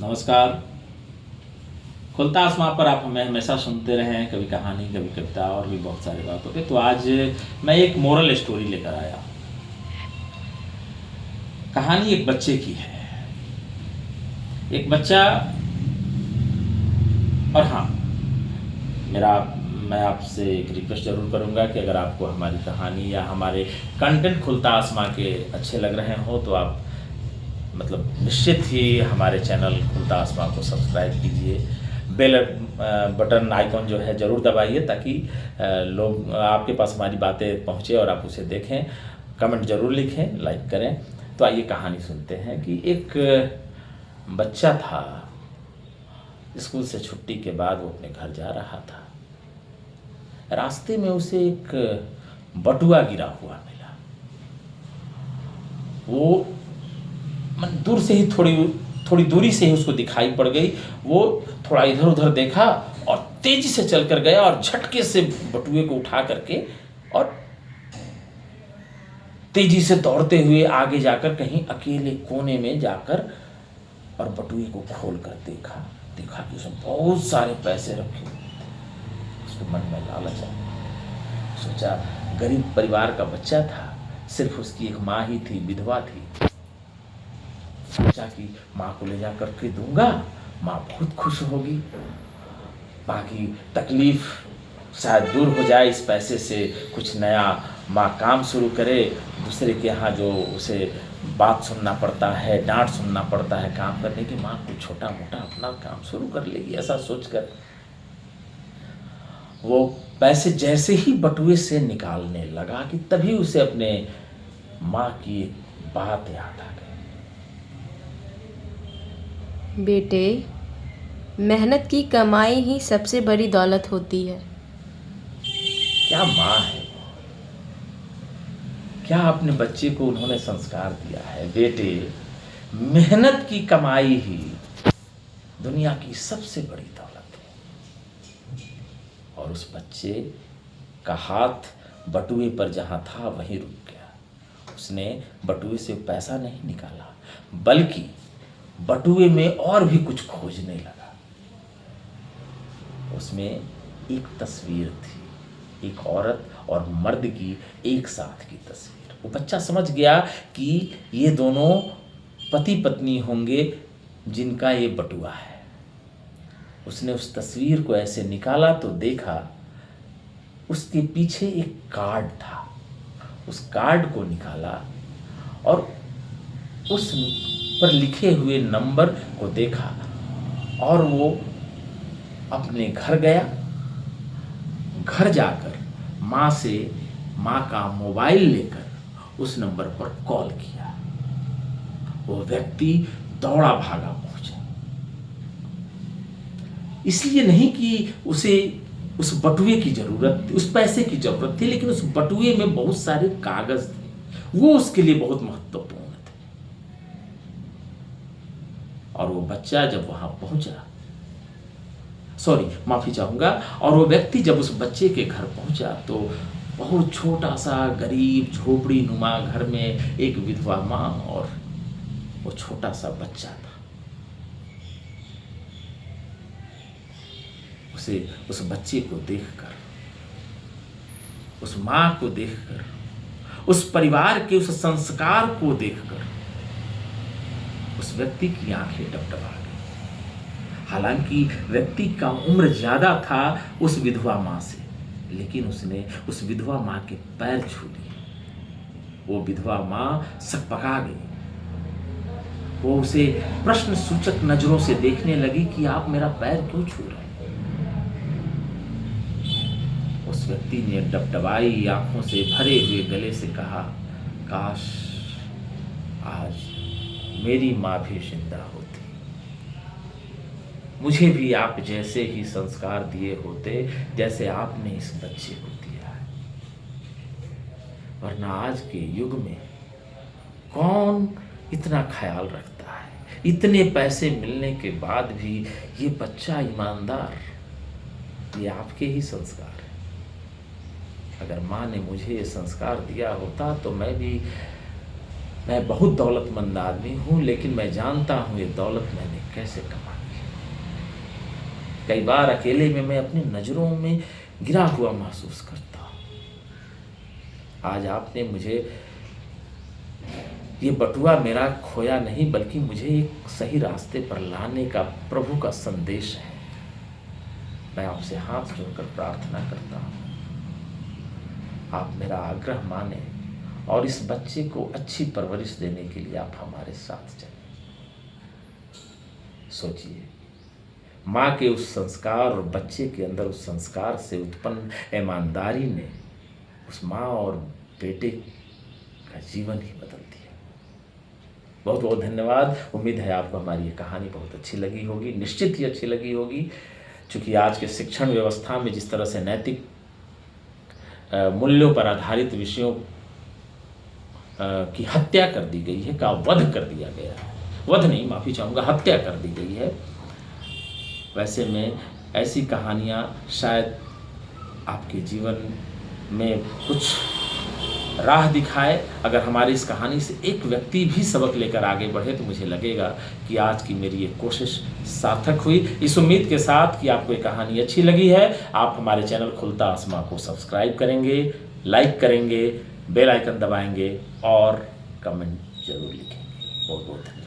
नमस्कार। खुलता आसमां पर आप हमें हमेशा सुनते रहे हैं, कभी कहानी, कभी कविता और भी बहुत सारी बातों पे। तो आज मैं एक मोरल स्टोरी लेकर आया। कहानी एक बच्चे की है। एक बच्चा, और हाँ, मेरा मैं आपसे एक रिक्वेस्ट जरूर करूंगा कि अगर आपको हमारी कहानी या हमारे कंटेंट खुलता आसमां के अच्छे लग रहे हो तो आप निश्चित ही हमारे चैनल खुलता आसमां को सब्सक्राइब कीजिए। बेल बटन आइकॉन जो है ज़रूर दबाइए ताकि लोग आपके पास हमारी बातें पहुँचे और आप उसे देखें। कमेंट ज़रूर लिखें, लाइक करें। तो आइए कहानी सुनते हैं कि एक बच्चा था। स्कूल से छुट्टी के बाद वो अपने घर जा रहा था। रास्ते में उसे एक बटुआ गिरा हुआ मिला। वो दूर से ही थोड़ी दूरी से ही उसको दिखाई पड़ गई। वो थोड़ा इधर उधर देखा और तेजी से चलकर गया और झटके से बटुए को उठा करके और तेजी से दौड़ते हुए आगे जाकर कहीं अकेले कोने में जाकर और बटुए को खोल कर देखा कि उसमें बहुत सारे पैसे रखे हुए थे। उसके मन में लालच आया। सोचा गरीब परिवार का बच्चा था, सिर्फ उसकी एक माँ ही थी, विधवा थी। सोचा कि माँ को ले जा करके दूंगा, माँ बहुत खुश होगी, बाकी तकलीफ शायद दूर हो जाए इस पैसे से। कुछ नया माँ काम शुरू करे, दूसरे के यहाँ जो उसे बात सुनना पड़ता है, डांट सुनना पड़ता है काम करने की, माँ कुछ छोटा मोटा अपना काम शुरू कर लेगी। ऐसा सोचकर वो पैसे जैसे ही बटुए से निकालने लगा कि तभी उसे अपने माँ की बात याद आ गई। बेटे, मेहनत की कमाई ही सबसे बड़ी दौलत होती है। क्या माँ है, क्या अपने बच्चे को उन्होंने संस्कार दिया है। बेटे, मेहनत की कमाई ही दुनिया की सबसे बड़ी दौलत है। और उस बच्चे का हाथ बटुए पर जहां था वहीं रुक गया। उसने बटुए से पैसा नहीं निकाला, बल्कि बटुए में और भी कुछ खोजने लगा। उसमें एक तस्वीर थी, एक औरत और मर्द की एक साथ की तस्वीर। वो बच्चा समझ गया कि ये दोनों पति पत्नी होंगे जिनका ये बटुआ है। उसने उस तस्वीर को ऐसे निकाला तो देखा उसके पीछे एक कार्ड था। उस कार्ड को निकाला और उस पर लिखे हुए नंबर को देखा और वो अपने घर गया। घर जाकर माँ का मोबाइल लेकर उस नंबर पर कॉल किया। वो व्यक्ति दौड़ा भागा पहुंचा। इसलिए नहीं कि उसे उस बटुए की जरूरत थी, उस पैसे की जरूरत थी, लेकिन उस बटुए में बहुत सारे कागज थे, वो उसके लिए बहुत महत्वपूर्ण थे। और वो बच्चा जब वहां पहुंचा, माफी चाहूंगा, और वो व्यक्ति जब उस बच्चे के घर पहुंचा तो बहुत छोटा सा गरीब झोपड़ी नुमा घर में एक विधवा माँ और वो छोटा सा बच्चा था। उसे उस बच्चे को देखकर, उस माँ को देखकर, उस परिवार के उस संस्कार को देखकर उस व्यक्ति की आंखें टपटपा गई। हालांकि व्यक्ति का उम्र ज्यादा था उस विधवा माँ से, लेकिन उसने उस विधवा माँ के पैर छू लिए। वो विधवा माँ सकपका गई। वो उसे प्रश्न सूचक नजरों से देखने लगी कि आप मेरा पैर क्यों छू रहे हैं। उस व्यक्ति ने डबडबाई आंखों से भरे हुए गले से कहा, काश आज मेरी माँ भी जिंदा होती, मुझे भी आप जैसे ही संस्कार दिए होते जैसे आपने इस बच्चे को दिया है। वरना आज के युग में कौन इतना ख्याल रखता है। इतने पैसे मिलने के बाद भी ये बच्चा ईमानदार, ये आपके ही संस्कार है। अगर माँ ने मुझे ये संस्कार दिया होता तो मैं भी मैं बहुत दौलतमंद आदमी हूँ, लेकिन मैं जानता हूँ ये दौलत मैंने कैसे कमाई है। कई बार अकेले में मैं अपनी नज़रों में गिरा हुआ महसूस करता हूँ। आज आपने मुझे ये बटुआ मेरा खोया नहीं, बल्कि मुझे एक सही रास्ते पर लाने का प्रभु का संदेश है। मैं आपसे हाथ जोड़कर प्रार्थना करता हूँ, आप मेरा आग्रह माने और इस बच्चे को अच्छी परवरिश देने के लिए आप हमारे साथ चलें। सोचिए, माँ के उस संस्कार और बच्चे के अंदर उस संस्कार से उत्पन्न ईमानदारी ने उस माँ और बेटे का जीवन ही बदल दिया। बहुत बहुत धन्यवाद। उम्मीद है आपको हमारी ये कहानी बहुत अच्छी लगी होगी, निश्चित ही अच्छी लगी होगी, क्योंकि आज के शिक्षण व्यवस्था में जिस तरह से नैतिक मूल्यों पर आधारित विषयों की हत्या कर दी गई है, का वध कर दिया गया है, वध नहीं, माफ़ी चाहूँगा, हत्या कर दी गई है। वैसे में ऐसी कहानियाँ शायद आपके जीवन में कुछ राह दिखाए। अगर हमारी इस कहानी से एक व्यक्ति भी सबक लेकर आगे बढ़े तो मुझे लगेगा कि आज की मेरी ये कोशिश सार्थक हुई। इस उम्मीद के साथ कि आपको ये कहानी अच्छी लगी है, आप हमारे चैनल खुलता आसमां को सब्सक्राइब करेंगे, लाइक करेंगे, बेल आइकन दबाएंगे और कमेंट जरूर लिखेंगे। बहुत बहुत धन्यवाद।